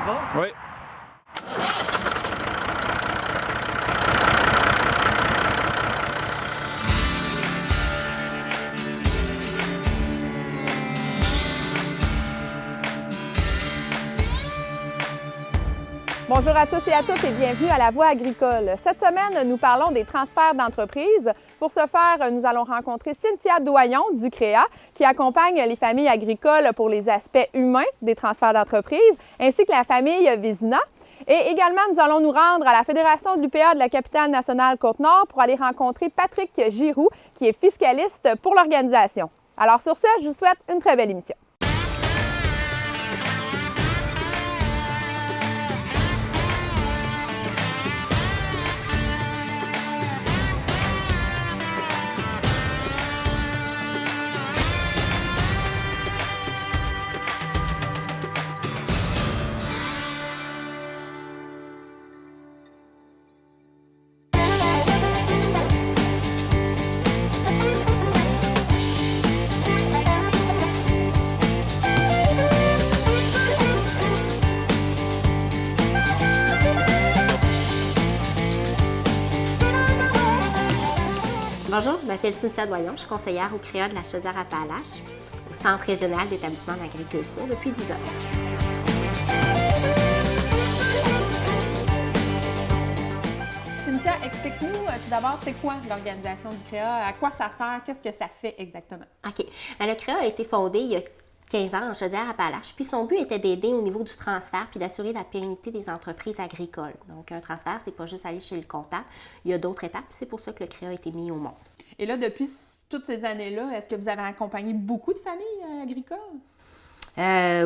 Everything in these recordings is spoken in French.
va? Oui. Bonjour à tous et à toutes et bienvenue à La Voix agricole. Cette semaine, nous parlons des transferts d'entreprise. Pour ce faire, nous allons rencontrer Cynthia Doyon du CREA qui accompagne les familles agricoles pour les aspects humains des transferts d'entreprise, ainsi que la famille Vézina. Et également, nous allons nous rendre à la Fédération de l'UPA de la capitale nationale Côte-Nord pour aller rencontrer Patrick Giroux, qui est fiscaliste pour l'organisation. Alors sur ce, je vous souhaite une très belle émission. Bonjour, je m'appelle Cynthia Doyon, je suis conseillère au CREA de la Chaudière-Appalaches, au Centre régional d'établissement d'agriculture depuis 10 ans. Cynthia, explique-nous tout d'abord, c'est quoi l'organisation du CREA? À quoi ça sert? Qu'est-ce que ça fait exactement? OK. Bien, le CREA a été fondé il y a 15 ans en Chaudière-Appalaches, puis son but était d'aider au niveau du transfert puis d'assurer la pérennité des entreprises agricoles. Donc, un transfert, c'est pas juste aller chez le comptable, il y a d'autres étapes, c'est pour ça que le CREA a été mis au monde. Et là, depuis toutes ces années-là, est-ce que vous avez accompagné beaucoup de familles agricoles?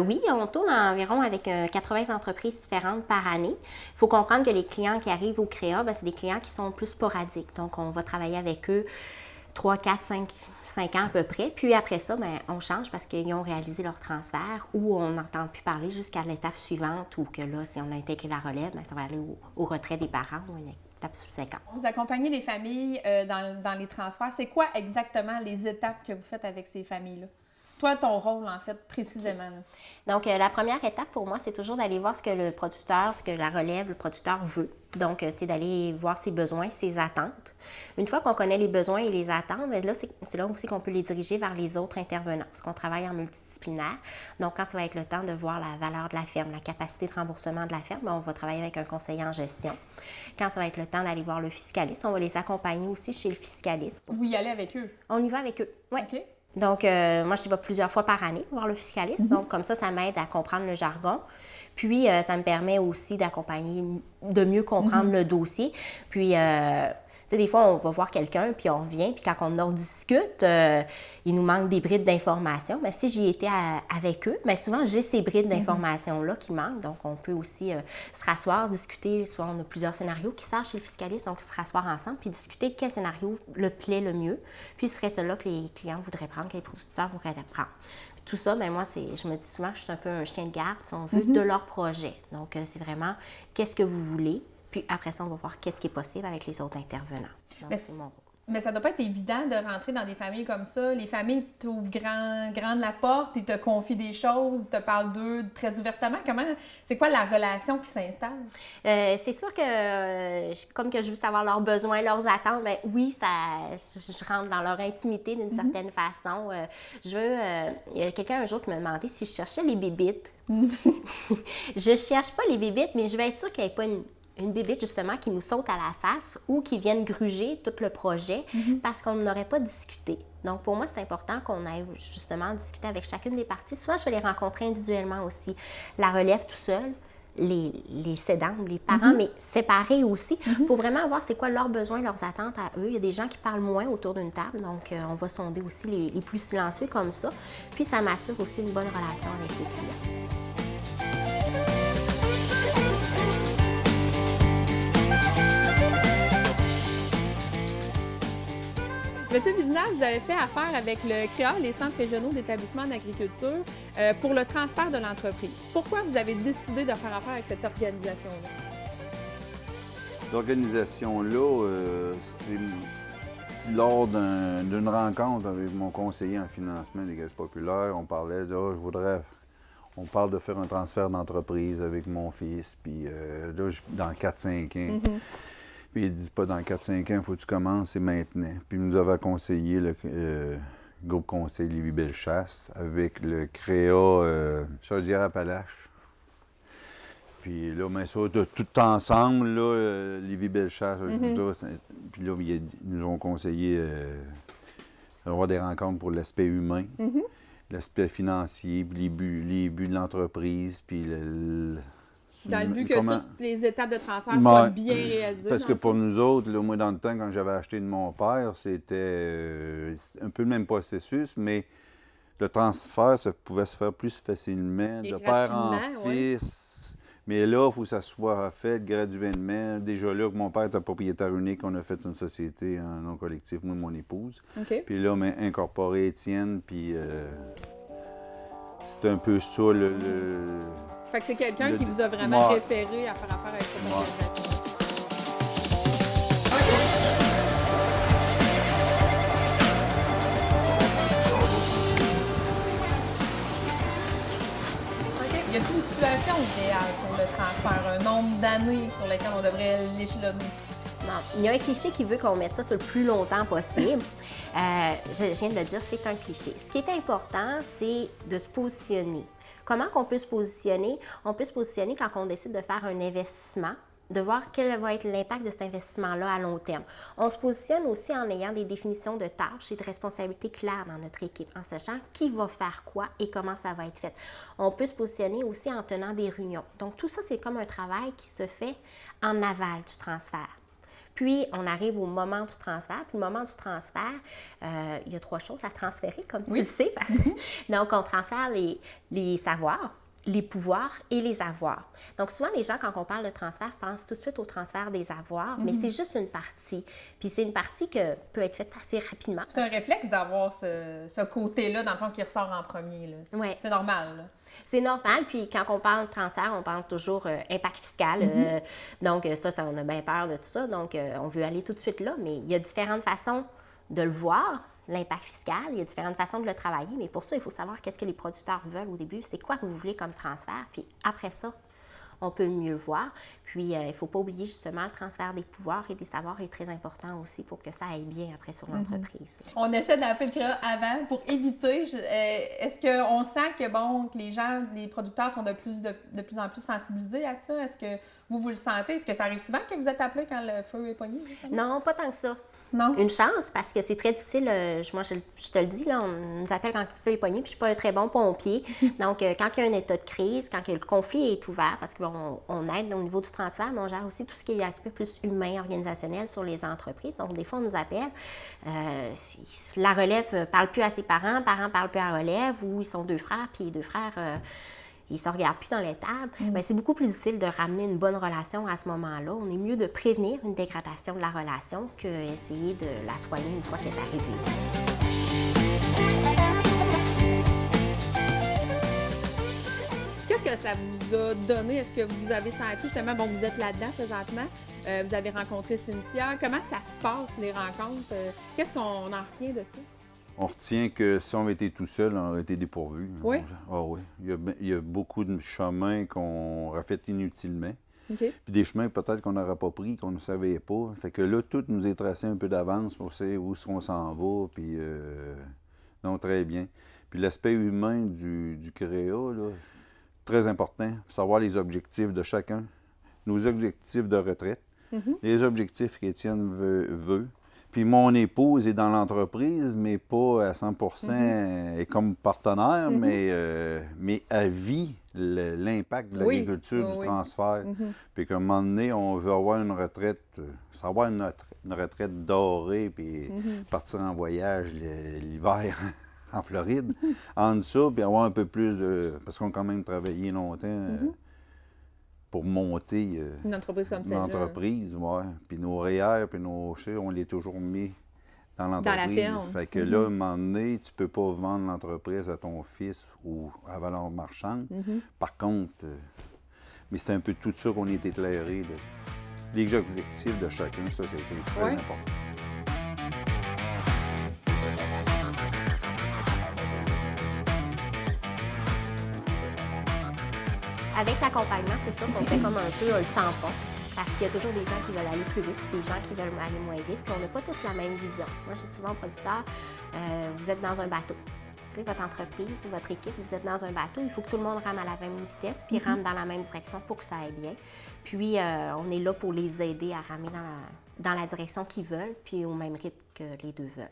Oui, on tourne environ avec 80 entreprises différentes par année. Il faut comprendre que les clients qui arrivent au CREA, c'est des clients qui sont plus sporadiques. Donc, on va travailler avec eux 3, 4, 5 ans à peu près. Puis après ça, on change parce qu'ils ont réalisé leur transfert ou on n'entend plus parler jusqu'à l'étape suivante ou que là, si on a intégré la relève, ça va aller au retrait des parents ou une étape subséquente. Vous accompagnez les familles dans les transferts. C'est quoi exactement les étapes que vous faites avec ces familles-là? Toi, ton rôle, en fait, précisément. Là. Donc, la première étape pour moi, c'est toujours d'aller voir ce que le producteur, ce que la relève, le producteur veut. Donc, c'est d'aller voir ses besoins, ses attentes. Une fois qu'on connaît les besoins et les attentes, là, c'est là aussi qu'on peut les diriger vers les autres intervenants, parce qu'on travaille en multidisciplinaire. Donc, quand ça va être le temps de voir la valeur de la ferme, la capacité de remboursement de la ferme, on va travailler avec un conseiller en gestion. Quand ça va être le temps d'aller voir le fiscaliste, on va les accompagner aussi chez le fiscaliste. Vous y allez avec eux? On y va avec eux, oui. OK. Donc, moi, je y vais plusieurs fois par année voir le fiscaliste. Donc, comme ça m'aide à comprendre le jargon. Puis, ça me permet aussi d'accompagner, de mieux comprendre le dossier. Puis, tu sais, des fois, on va voir quelqu'un, puis on revient, puis quand on en discute, il nous manque des brides d'informations. Mais si j'y étais avec eux, souvent, j'ai ces brides d'informations-là qui manquent. Donc, on peut aussi se rasseoir, discuter. Soit on a plusieurs scénarios qui sortent chez le fiscaliste, donc se rasseoir ensemble, puis discuter de quel scénario le plaît le mieux. Puis, ce serait celui-là que les clients voudraient prendre, que les producteurs voudraient prendre. Puis, tout ça, moi, je me dis souvent que je suis un peu un chien de garde, si on veut, de leur projet. Donc, c'est vraiment qu'est-ce que vous voulez. Puis après ça, on va voir qu'est-ce qui est possible avec les autres intervenants. Donc, c'est mon rôle. Mais ça doit pas être évident de rentrer dans des familles comme ça. Les familles t'ouvrent grande la porte, ils te confient des choses, ils te parlent d'eux très ouvertement. C'est quoi la relation qui s'installe? C'est sûr que, comme que je veux savoir leurs besoins, leurs attentes, oui, je rentre dans leur intimité d'une certaine façon. Il y a quelqu'un un jour qui m'a demandé si je cherchais les bébites. Je cherche pas les bébites, mais je veux être sûre qu'il n'y ait pas une bébite, justement, qui nous saute à la face ou qui vienne gruger tout le projet parce qu'on n'aurait pas discuté. Donc, pour moi, c'est important qu'on aille justement discuter avec chacune des parties. Souvent, je vais les rencontrer individuellement aussi. La relève tout seul, les cédants, les parents, mais séparés aussi, pour vraiment voir c'est quoi leurs besoins, leurs attentes à eux. Il y a des gens qui parlent moins autour d'une table, donc on va sonder aussi les plus silencieux comme ça. Puis, ça m'assure aussi une bonne relation avec les clients. Monsieur Vézina, vous avez fait affaire avec le CREA, les centres régionaux d'établissement d'agriculture, pour le transfert de l'entreprise. Pourquoi vous avez décidé de faire affaire avec cette organisation-là? L'organisation-là, c'est lors d'une rencontre avec mon conseiller en financement des caisses populaires. On parlait de On parle de faire un transfert d'entreprise avec mon fils, puis là, dans 4-5 ans. Puis il dit pas dans 4-5 ans, il faut que tu commences, c'est maintenant. Puis il nous avait conseillé le groupe conseil Lévis-Bellechasse avec le CREA Chaudière-Appalaches. Puis là, mais ça, tout ensemble, là, Lévis-Bellechasse, puis là, ils nous ont conseillé d'avoir des rencontres pour l'aspect humain, l'aspect financier, puis les buts de l'entreprise, puis dans le but que comment... toutes les étapes de transfert soient bien réalisées. Parce que pour nous autres, là, moi, dans le temps, quand j'avais acheté de mon père, c'était un peu le même processus, mais le transfert, ça pouvait se faire plus facilement, Et de père en rapidement, fils. Mais là, il faut que ça soit fait graduellement. Déjà là, mon père était propriétaire unique, on a fait une société en nom collectif, moi et mon épouse. OK. Puis là, on a incorporé Étienne, puis c'est un peu ça le... Fait que c'est quelqu'un qui vous a vraiment référé à faire affaire avec cette organisation. Y a-t-il une situation idéale pour le transfert, un nombre d'années sur lesquelles on devrait l'échelonner? Non, il y a un cliché qui veut qu'on mette ça sur le plus longtemps possible. Je viens de le dire, c'est un cliché. Ce qui est important, c'est de se positionner. Comment qu'on peut se positionner? On peut se positionner quand on décide de faire un investissement, de voir quel va être l'impact de cet investissement-là à long terme. On se positionne aussi en ayant des définitions de tâches et de responsabilités claires dans notre équipe, en sachant qui va faire quoi et comment ça va être fait. On peut se positionner aussi en tenant des réunions. Donc, tout ça, c'est comme un travail qui se fait en aval du transfert. Puis, on arrive au moment du transfert. Puis, le moment du transfert, il y a 3 choses à transférer, comme tu le sais. Donc, on transfère les savoirs, les pouvoirs et les avoirs. Donc, souvent, les gens, quand on parle de transfert, pensent tout de suite au transfert des avoirs, mais c'est juste une partie. Puis, c'est une partie qui peut être faite assez rapidement. C'est un réflexe d'avoir ce côté-là, dans le fond, qui ressort en premier. Oui. C'est normal, là. C'est normal. Puis, quand on parle de transfert, on parle toujours impact fiscal. Donc, ça, on a bien peur de tout ça. Donc, on veut aller tout de suite là. Mais il y a différentes façons de le voir, l'impact fiscal. Il y a différentes façons de le travailler. Mais pour ça, il faut savoir qu'est-ce que les producteurs veulent au début. C'est quoi que vous voulez comme transfert. Puis, après ça, on peut mieux le voir. Puis, il ne faut pas oublier justement le transfert des pouvoirs et des savoirs est très important aussi pour que ça aille bien après sur l'entreprise. On essaie d'appeler le CREA avant pour éviter. Est-ce qu'on sent que, bon, que les gens, les producteurs sont de plus en plus sensibilisés à ça? Est-ce que vous le sentez? Est-ce que ça arrive souvent que vous êtes appelé quand le feu est pogné? Non, pas tant que ça. Non. Une chance, parce que c'est très difficile. Moi, je te le dis, là, on nous appelle quand le feu est pogné, puis je suis pas un très bon pompier. Donc, quand il y a un état de crise, quand le conflit est ouvert, parce qu'on aide au niveau du transfert, mais on gère aussi tout ce qui est l'aspect plus humain, organisationnel sur les entreprises. Donc, des fois, on nous appelle. La relève ne parle plus à ses parents parlent plus à la relève, ou ils sont 2 frères, puis les 2 frères... ils ne se regardent plus dans les tables, bien, c'est beaucoup plus difficile de ramener une bonne relation à ce moment-là. On est mieux de prévenir une dégradation de la relation qu'essayer de la soigner une fois qu'elle est arrivée. Qu'est-ce que ça vous a donné? Est-ce que vous avez senti, justement, bon, vous êtes là-dedans présentement, vous avez rencontré Cynthia. Comment ça se passe, les rencontres? Qu'est-ce qu'on en retient de ça? On retient que si on avait été tout seul, on aurait été dépourvu. Oui? Ah oui. Il y a beaucoup de chemins qu'on aurait fait inutilement. OK. Puis des chemins peut-être qu'on n'aurait pas pris, qu'on ne savait pas. Fait que là, tout nous est tracé un peu d'avance pour savoir où on s'en va. Puis, non, très bien. Puis l'aspect humain du CREA, là, très important. Savoir les objectifs de chacun. Nos objectifs de retraite. Les objectifs qu'Étienne veut. Puis mon épouse est dans l'entreprise, mais pas à 100%, elle est comme partenaire, mais elle vit l'impact de l'agriculture, du transfert. Puis qu'à un moment donné, on veut avoir une retraite, savoir une retraite dorée, puis partir en voyage l'hiver en Floride. Entre ça, puis avoir un peu plus de... Parce qu'on a quand même travaillé longtemps... pour monter une entreprise comme celle-là. Une entreprise, oui. Puis nos REER, puis nos chers, on les a toujours mis dans l'entreprise. Dans la ferme. Fait que là, à un moment donné, tu peux pas vendre l'entreprise à ton fils ou à valeur marchande. Par contre, mais c'est un peu tout ça qu'on est éclairé. Les objectifs de chacun, ça, c'était très important. Avec l'accompagnement, c'est sûr qu'on fait comme un peu le tampon. Parce qu'il y a toujours des gens qui veulent aller plus vite, puis des gens qui veulent aller moins vite, puis on n'a pas tous la même vision. Moi, je dis souvent aux producteurs, vous êtes dans un bateau. Tu sais, votre entreprise, votre équipe, vous êtes dans un bateau, il faut que tout le monde rame à la même vitesse, puis rame dans la même direction pour que ça aille bien. Puis, on est là pour les aider à ramer dans la direction qu'ils veulent, puis au même rythme que les deux veulent.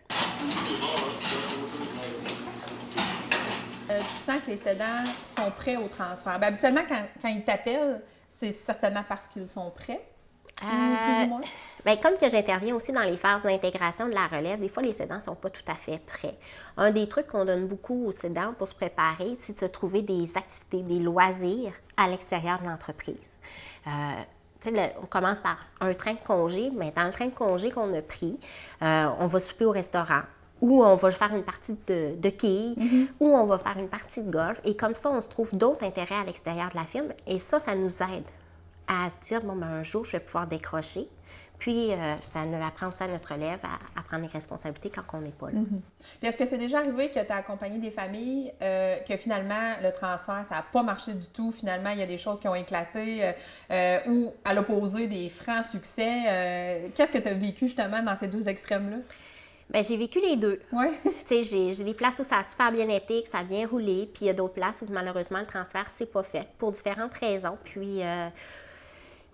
Tu sens que les cédants sont prêts au transfert. Bien, habituellement, quand ils t'appellent, c'est certainement parce qu'ils sont prêts, plus ou moins. Bien, comme que j'interviens aussi dans les phases d'intégration de la relève, des fois, les cédants ne sont pas tout à fait prêts. Un des trucs qu'on donne beaucoup aux cédants pour se préparer, c'est de se trouver des activités, des loisirs à l'extérieur de l'entreprise. On commence par un train de congé, mais dans le train de congé qu'on a pris, on va souper au restaurant, ou on va faire une partie de quilles, ou on va faire une partie de golf. Et comme ça, on se trouve d'autres intérêts à l'extérieur de la firme. Et ça nous aide à se dire, bon, ben, un jour, je vais pouvoir décrocher. Puis, ça nous apprend aussi à notre relève à prendre les responsabilités quand on n'est pas là. Puis est-ce que c'est déjà arrivé que tu as accompagné des familles que finalement, le transfert, ça n'a pas marché du tout? Finalement, il y a des choses qui ont éclaté ou à l'opposé, des francs succès. Qu'est-ce que tu as vécu justement dans ces deux extrêmes-là? Bien, j'ai vécu les deux. Oui. Tu sais, j'ai des places où ça a super bien été, que ça a bien roulé, puis il y a d'autres places où malheureusement le transfert s'est pas fait pour différentes raisons. Puis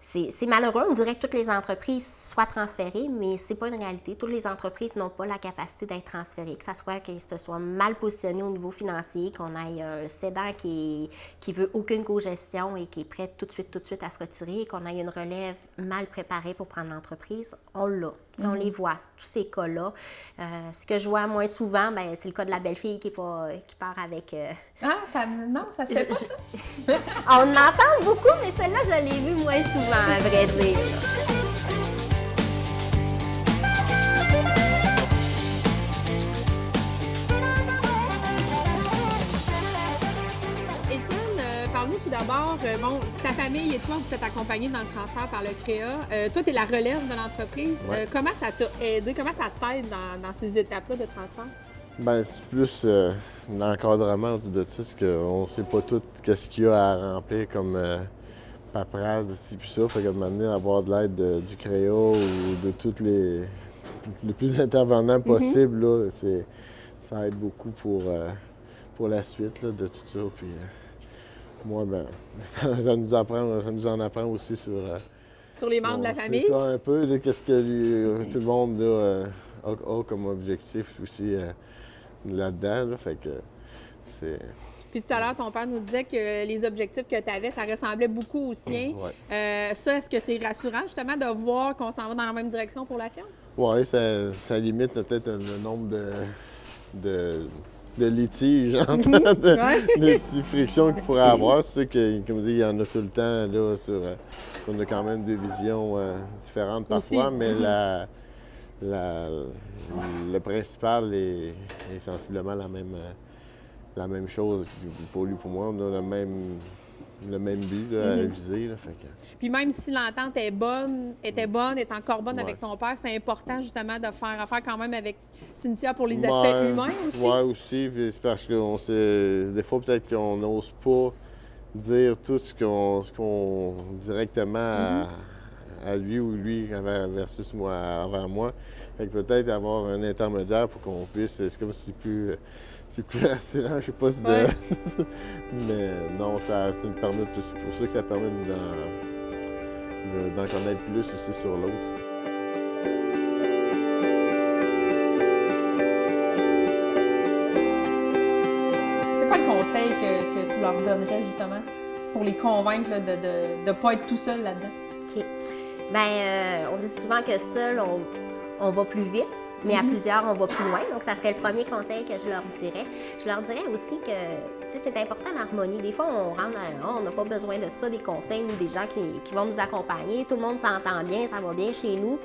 c'est malheureux, on voudrait que toutes les entreprises soient transférées, mais c'est pas une réalité. Toutes les entreprises n'ont pas la capacité d'être transférées, que ce soit mal positionné au niveau financier, qu'on ait un cédant qui veut aucune co-gestion et qui est prêt tout de suite à se retirer, et qu'on ait une relève mal préparée pour prendre l'entreprise. On l'a. On les voit, tous ces cas-là. Ce que je vois moins souvent, ben, c'est le cas de la belle-fille qui part avec... Non, ça se fait pas, ça? On en entend beaucoup, mais celle-là, je l'ai vue moins souvent, à vrai dire. Parle-nous tout d'abord, ta famille et toi, vous êtes accompagnés dans le transfert par le CREA. Toi, tu es la relève de l'entreprise. Ouais. Comment ça t'a aidé? Comment ça t'aide dans ces étapes-là de transfert? Bien, c'est plus l'encadrement de ça, c'est qu'on ne sait pas tout ce qu'il y a à remplir comme paperasse, de ci puis ça. Fait qu'à un moment donné, avoir de l'aide du CREA ou de tous les plus intervenants possibles, là, ça aide beaucoup pour la suite là, de tout ça. Puis, moi, ben, ça nous en apprend aussi Sur les membres de la famille? C'est ça un peu, là, qu'est-ce que tout le monde là, a comme objectif aussi là-dedans. Là, fait que c'est... Puis tout à l'heure, ton père nous disait que les objectifs que tu avais, ça ressemblait beaucoup aux siens. Ouais. Ça, est-ce que c'est rassurant justement de voir qu'on s'en va dans la même direction pour la firme? Oui, ça limite peut-être le nombre de litiges, des petites frictions qu'il pourrait avoir. C'est sûr que, comme je dis, il y en a tout le temps, là, on a quand même des visions différentes parfois, aussi. Mais le principal est sensiblement la même chose pour lui, pour moi. On a le même but là, à viser. Là, fait que... Puis même si l'entente est encore bonne avec ton père, c'est important justement de faire affaire quand même avec Cynthia pour les aspects humains aussi. Oui, aussi. C'est parce que des fois, peut-être qu'on n'ose pas dire tout ce qu'on directement à lui ou lui versus moi, envers moi. Fait que peut-être avoir un intermédiaire pour qu'on puisse... C'est comme si c'est plus rassurant, je sais pas si mais non, c'est pour ça que ça permet d'en connaître plus aussi sur l'autre. C'est quoi le conseil que tu leur donnerais justement pour les convaincre là, de ne pas être tout seul là-dedans? OK. Bien, on dit souvent que seul, on va plus vite. Mais à plusieurs, on va plus loin. Donc, ça serait le premier conseil que je leur dirais. Je leur dirais aussi que si c'est important l'harmonie, des fois, on rentre dans on n'a pas besoin de ça, des conseils ou des gens qui vont nous accompagner. Tout le monde s'entend bien, ça va bien chez nous.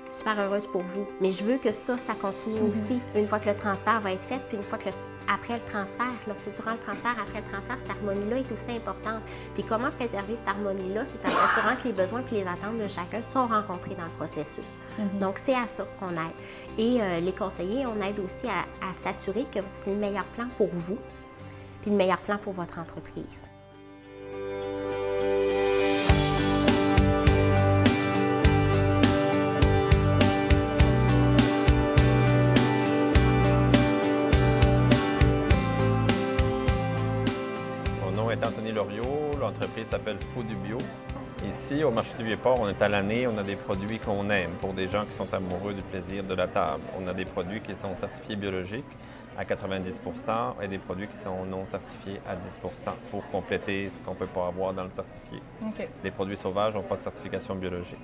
Super heureuse pour vous. Mais je veux que ça continue aussi, une fois que le transfert va être fait, puis une fois que après le transfert, là, durant le transfert, après le transfert, cette harmonie-là est aussi importante. Puis comment préserver cette harmonie-là? C'est en s'assurant que les besoins et les attentes de chacun sont rencontrés dans le processus. Donc, c'est à ça qu'on aide. Et les conseillers, on aide aussi à s'assurer que c'est le meilleur plan pour vous, puis le meilleur plan pour votre entreprise. l'entreprise s'appelle Fou du Bio. Ici, au marché du Vieux-Port, on est à l'année, on a des produits qu'on aime pour des gens qui sont amoureux du plaisir de la table. On a des produits qui sont certifiés biologiques à 90 et des produits qui sont non certifiés à 10 pour compléter ce qu'on ne peut pas avoir dans le certifié. OK. Les produits sauvages n'ont pas de certification biologique.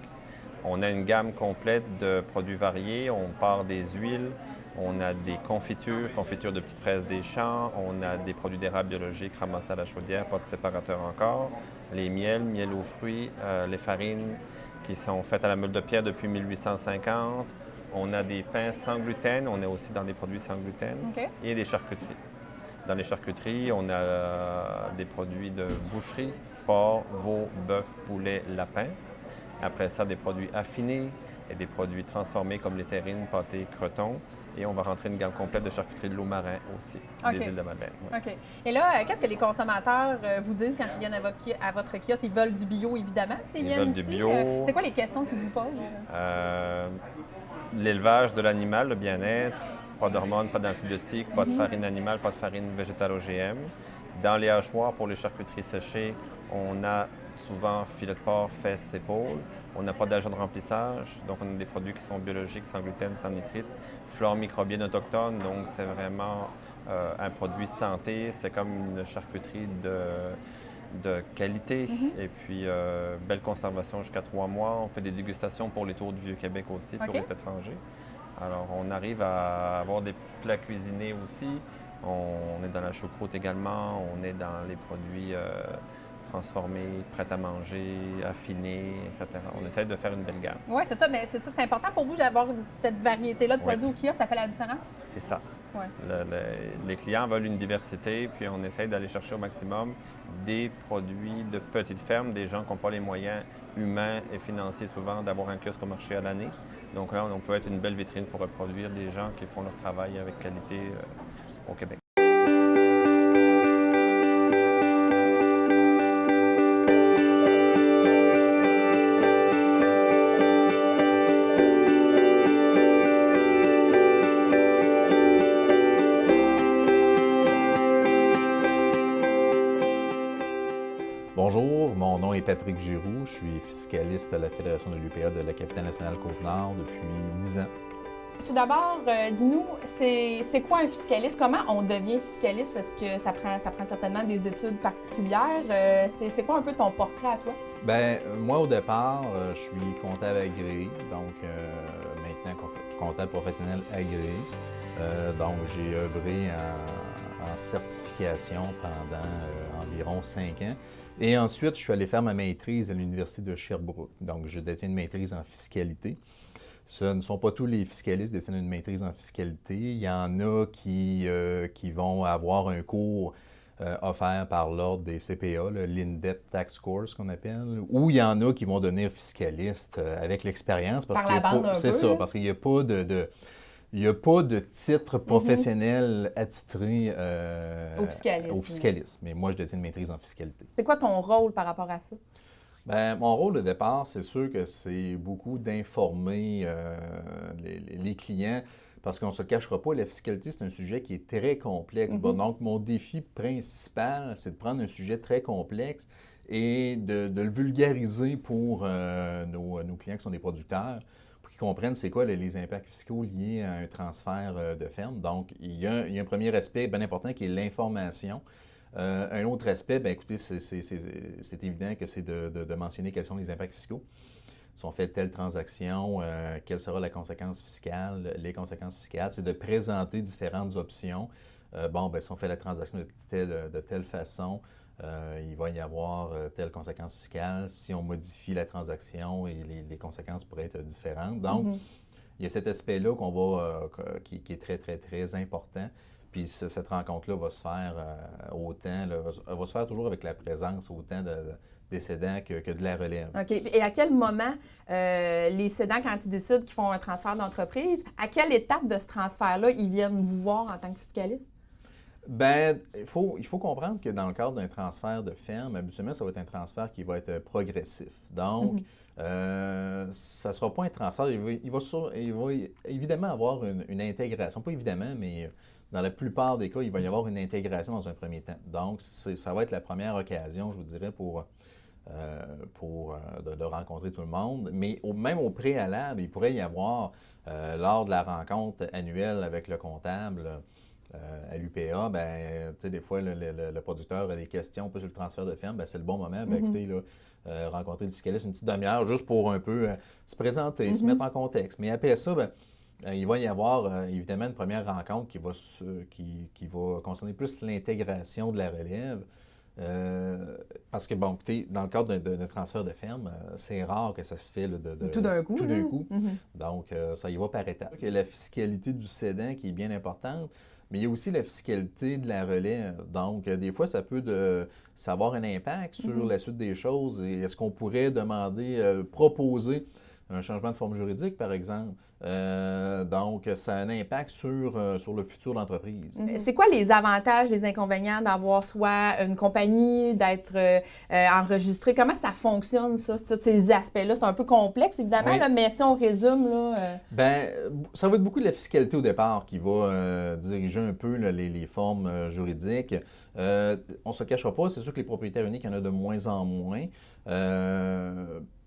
On a une gamme complète de produits variés. On part des huiles, on a des confitures de petites fraises des champs, on a des produits d'érable biologiques ramassés à la chaudière, pas de séparateur encore, les miels aux fruits, les farines qui sont faites à la meule de pierre depuis 1850. On a des pains sans gluten, on est aussi dans des produits sans gluten OK. et des charcuteries. Dans les charcuteries, on a des produits de boucherie, porc, veau, bœuf, poulet, lapin. Après ça, des produits affinés et des produits transformés comme les terrines, pâtés, crotons. Et on va rentrer une gamme complète de charcuterie de loup marin aussi, OK. des îles de Madeleine. Oui. OK. Et là, qu'est-ce que les consommateurs vous disent quand ils viennent à votre kiosque? Ils veulent du bio, évidemment, s'ils viennent veulent ici. du bio. C'est quoi les questions qu'ils vous posent? L'élevage de l'animal, le bien-être, pas d'hormones, pas d'antibiotiques, pas de farine animale, pas de farine végétale OGM. Dans les hachoirs pour les charcuteries séchées, on a souvent filet de porc, fesses, épaules. On n'a pas d'agent de remplissage, donc on a des produits qui sont biologiques, sans gluten, sans nitrite. Flore microbienne autochtone, donc c'est vraiment un produit santé. C'est comme une charcuterie de qualité. Et puis, belle conservation jusqu'à 3 mois. On fait des dégustations pour les tours du Vieux-Québec aussi, OK. touristes étrangers. Alors, on arrive à avoir des plats cuisinés aussi. On est dans la choucroute également. On est dans les produits transformés, prêts à manger, affinés, etc. On essaie de faire une belle gamme. Oui, c'est ça. Mais c'est ça, c'est important pour vous d'avoir cette variété-là de Oui. produits au kiosque. Ça fait la différence? C'est ça. Ouais. Les clients veulent une diversité, puis on essaie d'aller chercher au maximum des produits de petites fermes, des gens qui n'ont pas les moyens humains et financiers souvent d'avoir un kiosque au marché à l'année. Donc là, on peut être une belle vitrine pour reproduire des gens qui font leur travail avec qualité au Québec. Bonjour, mon nom est Patrick Giroux, je suis fiscaliste à la Fédération de l'UPA de la capitale nationale Côte-Nord depuis 10 ans. Tout d'abord, dis-nous, c'est quoi un fiscaliste? Comment on devient fiscaliste? Est-ce que ça prend certainement des études particulières? C'est quoi un peu ton portrait à toi? Bien, moi au départ, je suis comptable agréé, donc maintenant comptable professionnel agréé. Donc j'ai œuvré en certification pendant environ 5 ans. Et ensuite, je suis allé faire ma maîtrise à l'Université de Sherbrooke. Donc, je détiens une maîtrise en fiscalité. Ce ne sont pas tous les fiscalistes qui détiennent une maîtrise en fiscalité. Il y en a qui vont avoir un cours offert par l'Ordre des CPA, l'In-Depth Tax Course qu'on appelle, ou il y en a qui vont devenir fiscalistes avec l'expérience. Par la bande un peu. C'est ça, parce qu'il n'y a pas il n'y a pas de titre professionnel attitré au fiscalisme. Mais moi, je détiens une maîtrise en fiscalité. C'est quoi ton rôle par rapport à ça? Bien, mon rôle de départ, c'est sûr que c'est beaucoup d'informer les clients, parce qu'on ne se le cachera pas, la fiscalité, c'est un sujet qui est très complexe. Bon, donc, mon défi principal, c'est de prendre un sujet très complexe et de le vulgariser pour nos clients qui sont des producteurs, pour qu'ils comprennent c'est quoi les impacts fiscaux liés à un transfert de ferme. Donc, il y a un premier aspect bien important qui est l'information. Un autre aspect, bien écoutez, c'est évident que c'est de mentionner quels sont les impacts fiscaux. Si on fait telle transaction, quelle sera la conséquence fiscale, les conséquences fiscales, c'est de présenter différentes options. Si on fait la transaction de telle façon, il va y avoir telle conséquence fiscale. Si on modifie la transaction, et les conséquences pourraient être différentes. Donc, il y a cet aspect-là qui est très, très, très important. Puis cette rencontre-là va se faire va se faire toujours avec la présence autant des cédants que de la relève. OK. Et à quel moment les cédants, quand ils décident qu'ils font un transfert d'entreprise, à quelle étape de ce transfert-là, ils viennent vous voir en tant que fiscaliste? Bien, il faut comprendre que dans le cadre d'un transfert de ferme, habituellement, ça va être un transfert qui va être progressif. Donc, ça ne sera pas un transfert. Il va évidemment avoir une intégration. Pas évidemment, mais dans la plupart des cas, il va y avoir une intégration dans un premier temps. Donc, ça va être la première occasion, je vous dirais, de rencontrer tout le monde. Mais même au préalable, il pourrait y avoir, lors de la rencontre annuelle avec le comptable, à l'UPA, ben, tu sais, des fois, le producteur a des questions sur le transfert de ferme, ben, c'est le bon moment. Ben, écoutez, là, rencontrer le fiscaliste une petite demi-heure juste pour un peu se présenter, se mettre en contexte. Mais après ça, ben, il va y avoir évidemment une première rencontre qui va concerner plus l'intégration de la relève. Parce que, bon, écoutez, dans le cadre d'un transfert de ferme, c'est rare que ça se fait là, tout d'un coup. Tout d'un coup. Donc, ça y va par étapes. Il y a la fiscalité du cédant qui est bien importante, mais il y a aussi la fiscalité de la relève. Donc, des fois, ça peut avoir un impact sur la suite des choses. Et est-ce qu'on pourrait demander, proposer un changement de forme juridique, par exemple? Donc, ça a un impact sur le futur de l'entreprise. C'est quoi les avantages, les inconvénients d'avoir soit une compagnie, d'être enregistré? Comment ça fonctionne, ça, ces aspects-là? C'est un peu complexe, évidemment, Oui. là, mais si on résume, là... Bien, ça va être beaucoup de la fiscalité au départ qui va diriger un peu là, les formes juridiques. On ne se cachera pas, c'est sûr que les propriétaires uniques, il y en a de moins en moins.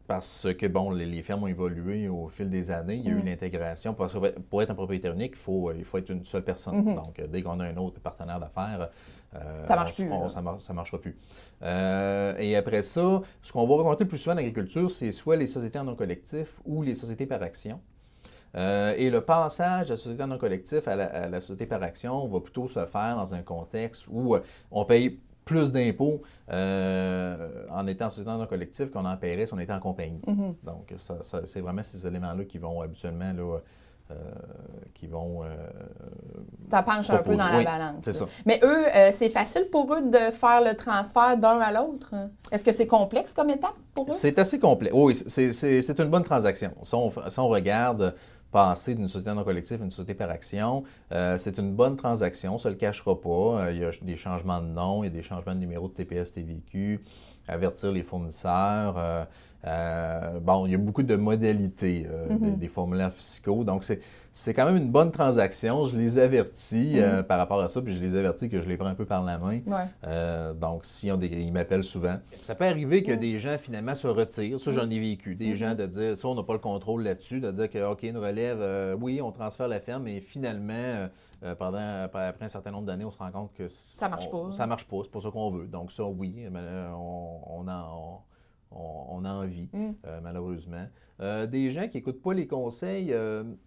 Parce que, bon, les fermes ont évolué au fil des années. Il y a eu l'intégration. Parce que pour être un propriétaire unique, il faut être une seule personne. Donc, dès qu'on a un autre partenaire d'affaires, ça marche plus. Ça marchera plus. Et après ça, ce qu'on va rencontrer le plus souvent en agriculture, c'est soit les sociétés en non collectif ou les sociétés par action. Et le passage de la société en non collectif à la société par action va plutôt se faire dans un contexte où on paye plus d'impôts en étant en société non collective qu'on en paierait si on était en compagnie. Donc, c'est vraiment ces éléments-là qui vont habituellement, là, ça penche un peu dans la balance. C'est ça. Mais eux, c'est facile pour eux de faire le transfert d'un à l'autre? Est-ce que c'est complexe comme étape pour eux? C'est assez complexe. Oui, c'est une bonne transaction. Si on regarde passer d'une société non collective à une société par action, c'est une bonne transaction, ça ne le cachera pas. Il y a des changements de nom, il y a des changements de numéro de TPS, TVQ, avertir les fournisseurs. Bon, il y a beaucoup de modalités des formulaires fiscaux. Donc, c'est quand même une bonne transaction. Je les avertis par rapport à ça, puis je les avertis que je les prends un peu par la main. Donc, ils m'appellent souvent. Ça peut arriver que des gens, finalement, se retirent. Ça, j'en ai vécu. Des gens de dire, ça, on n'a pas le contrôle là-dessus, de dire que, OK, une relève, oui, on transfère la ferme, mais finalement, après un certain nombre d'années, on se rend compte que ça marche pas. Ça marche pas, c'est pas ça qu'on veut. Donc, ça, oui, mais on a envie, malheureusement. Des gens qui n'écoutent pas les conseils,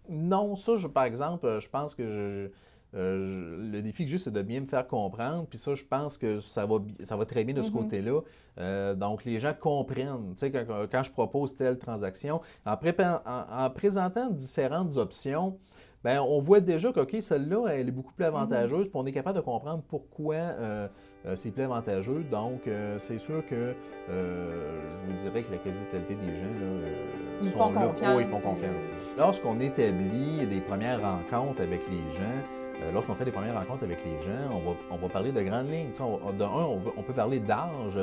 non, ça, par exemple, je pense que le défi que j'ai, c'est de bien me faire comprendre. Puis ça, je pense que ça va très bien de ce côté-là. Donc, les gens comprennent. Tu sais, quand je propose telle transaction, en présentant différentes options, bien, on voit déjà que, OK, celle-là, elle est beaucoup plus avantageuse, puis on est capable de comprendre pourquoi c'est plus avantageux. Donc, c'est sûr que je vous dirais que la quasi-totalité des gens, là, ils font confiance. Ils font confiance. Lorsqu'on établit des premières rencontres avec les gens, lorsqu'on fait des premières rencontres avec les gens, on va parler de grandes lignes. On peut parler d'âge,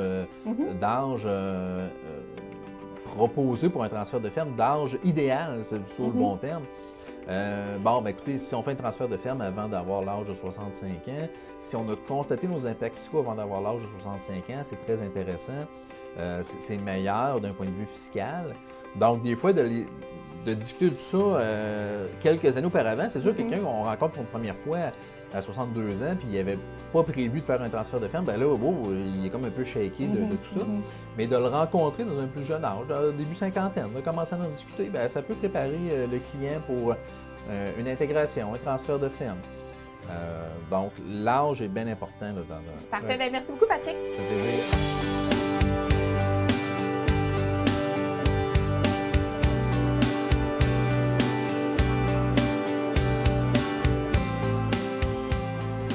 proposé pour un transfert de ferme, d'âge idéal, c'est plutôt le bon terme. Écoutez, si on fait un transfert de ferme avant d'avoir l'âge de 65 ans, si on a constaté nos impacts fiscaux avant d'avoir l'âge de 65 ans, c'est très intéressant. C'est meilleur d'un point de vue fiscal. Donc, des fois, de discuter de tout ça quelques années auparavant, c'est sûr que quelqu'un qu'on rencontre pour une première fois à 62 ans, puis il n'avait pas prévu de faire un transfert de ferme, bien là, il est comme un peu shaké de tout ça. Mais de le rencontrer dans un plus jeune âge, début cinquantaine, de commencer à en discuter, bien, ça peut préparer le client pour une intégration, un transfert de ferme. Donc, l'âge est bien important. Là, Parfait. Bien, merci beaucoup, Patrick. Ça fait plaisir.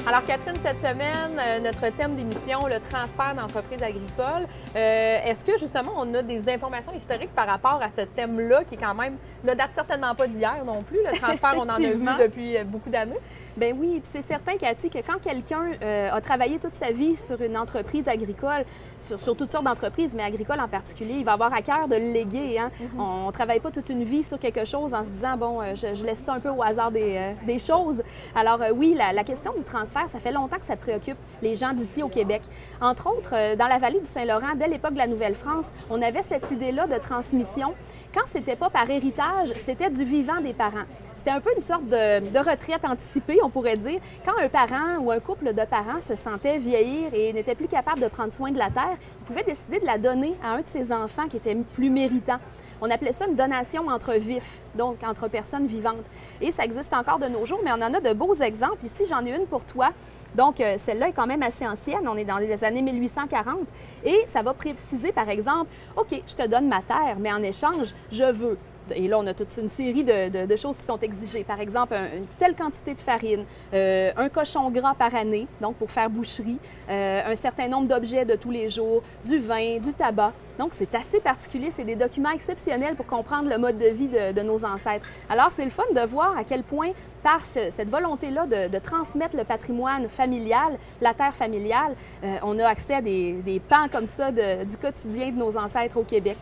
Alors, Catherine, cette semaine, notre thème d'émission, le transfert d'entreprises agricoles. Est-ce que, justement, on a des informations historiques par rapport à ce thème-là, qui, quand même, ne date certainement pas d'hier non plus. Le transfert, on en a vu depuis beaucoup d'années. Ben oui, puis c'est certain, Cathy, que quand quelqu'un a travaillé toute sa vie sur une entreprise agricole, sur toutes sortes d'entreprises, mais agricole en particulier, il va avoir à cœur de le léguer. Hein? On ne travaille pas toute une vie sur quelque chose en se disant, bon, je laisse ça un peu au hasard des choses. Alors oui, la question du transfert, ça fait longtemps que ça préoccupe les gens d'ici au Québec. Entre autres, dans la vallée du Saint-Laurent, dès l'époque de la Nouvelle-France, on avait cette idée-là de transmission. Quand c'était pas par héritage, c'était du vivant des parents. C'était un peu une sorte de retraite anticipée, on pourrait dire. Quand un parent ou un couple de parents se sentait vieillir et n'était plus capable de prendre soin de la terre, il pouvait décider de la donner à un de ses enfants qui était plus méritant. On appelait ça une donation entre vifs, donc entre personnes vivantes. Et ça existe encore de nos jours, mais on en a de beaux exemples. Ici, j'en ai une pour toi. Donc, celle-là est quand même assez ancienne. On est dans les années 1840. Et ça va préciser, par exemple, OK, je te donne ma terre, mais en échange, je veux. Et là, on a toute une série de choses qui sont exigées. Par exemple, une telle quantité de farine, un cochon gras par année, donc pour faire boucherie, un certain nombre d'objets de tous les jours, du vin, du tabac. Donc, c'est assez particulier. C'est des documents exceptionnels pour comprendre le mode de vie de nos ancêtres. Alors, c'est le fun de voir à quel point, par cette volonté-là de transmettre le patrimoine familial, la terre familiale, on a accès à des pans comme ça du quotidien de nos ancêtres au Québec.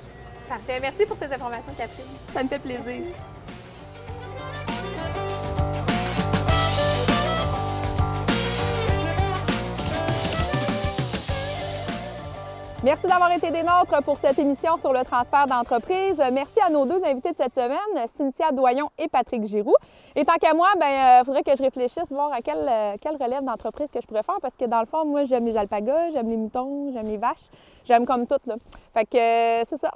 Parfait. Merci pour tes informations, Catherine. Ça me fait plaisir. Merci d'avoir été des nôtres pour cette émission sur le transfert d'entreprise. Merci à nos deux invités de cette semaine, Cynthia Doyon et Patrick Giroux. Et tant qu'à moi, il faudrait que je réfléchisse, voir à quelle relève d'entreprise que je pourrais faire, parce que dans le fond, moi, j'aime les alpagas, j'aime les moutons, j'aime les vaches, j'aime comme tout, là. Fait que c'est ça.